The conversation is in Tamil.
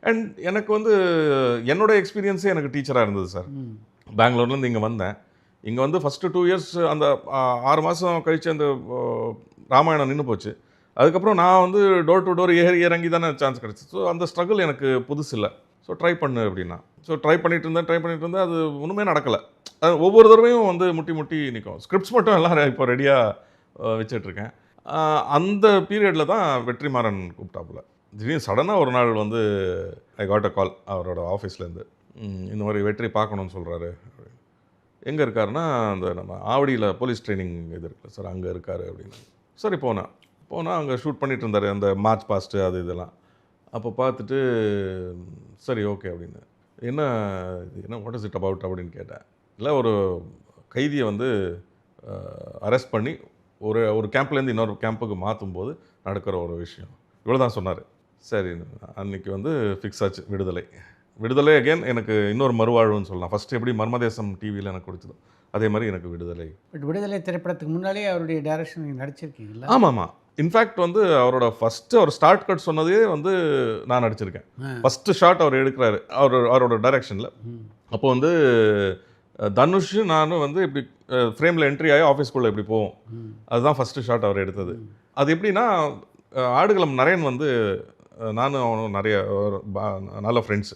அண்ட் எனக்கு வந்து என்னோட எக்ஸ்பீரியன்ஸே எனக்கு டீச்சராக இருந்தது சார். பெங்களூர்லேருந்து இங்கே வந்தேன். இங்கே வந்து ஃபஸ்ட்டு 2 இயர்ஸ் அந்த 6 மாதம் கழித்து அந்த ராமாயணம் நின்று போச்சு. அதுக்கப்புறம் நான் வந்து டோர் டு டோர் ஏறி இறங்கி தானே சான்ஸ் கிடச்சிது. ஸோ அந்த ஸ்ட்ரகிள் எனக்கு புதுசு இல்லை. ஸோ ட்ரை பண்ணு அப்படின்னா. ஸோ ட்ரை பண்ணிட்டு இருந்தேன். அது ஒன்றுமே நடக்கலை. அது ஒவ்வொரு தடவையும் வந்து முட்டி முட்டி நிற்கும். ஸ்கிரிப்ட்ஸ் மட்டும் எல்லாம் இப்போ ரெடியாக வச்சிட்ருக்கேன். அந்த பீரியடில் தான் வெற்றிமாறன் கூப்பிட்டாப்புல. திடீர்னு சடனாக ஒரு நாள் வந்து ஐ காட் அ கால் அவரோட ஆஃபீஸ்லேருந்து. இந்த மாதிரி வெற்றி பார்க்கணுன்னு சொல்கிறாரு. எங்கே இருக்காருன்னா அந்த நம்ம ஆவடியில் போலீஸ் ட்ரைனிங் இது இருக்குல்ல சார், அங்கே இருக்கார் அப்படின்னு. சரி போனால் அங்கே ஷூட் பண்ணிகிட்டு இருந்தார் அந்த மார்ச் பாஸ்ட்டு அது இதெல்லாம். அப்போ பார்த்துட்டு சரி ஓகே அப்படின்னு. என்ன வாட் இஸ் இட் அபவுட் அப்படின்னு கேட்டேன். இல்லை ஒரு கைதியை வந்து அரெஸ்ட் பண்ணி ஒரு கேம்ப்லேருந்து இன்னொரு கேம்புக்கு மாற்றும் போது நடக்கிற ஒரு விஷயம். இவ்வளோ தான் சொன்னார். சரி அன்றைக்கி வந்து ஃபிக்ஸ் ஆச்சு விடுதலை அகெயின் எனக்கு இன்னொரு மறுவாழ்வுன்னு சொல்லலாம். ஃபஸ்ட்டு எப்படி மர்மதேசம் டிவியில் எனக்கு கொடுத்ததோ அதே மாதிரி எனக்கு விடுதலை. பட் விடுதலை திரைப்படத்துக்கு முன்னாலே அவருடைய டைரக்ஷன் நீங்கள் நடிச்சிருக்கீங்களா? ஆமாம். இன்ஃபேக்ட் வந்து அவரோட அவர் ஸ்டார்ட் கட் சொன்னதே வந்து நான் நடிச்சிருக்கேன். ஃபஸ்ட்டு ஷாட் அவர் எடுக்கிறாரு அவரோட டைரக்ஷனில். அப்போ வந்து தனுஷ் நானும் வந்து இப்படி ஃப்ரேமில் என்ட்ரி ஆகி ஆஃபீஸ்குள்ளே இப்படி போவோம். அதுதான் ஃபஸ்ட்டு ஷாட் அவர் எடுத்தது. அது எப்படின்னா ஆடுகளம் நரேன் வந்து நானும் அவனும் நிறைய நல்ல ஃப்ரெண்ட்ஸு.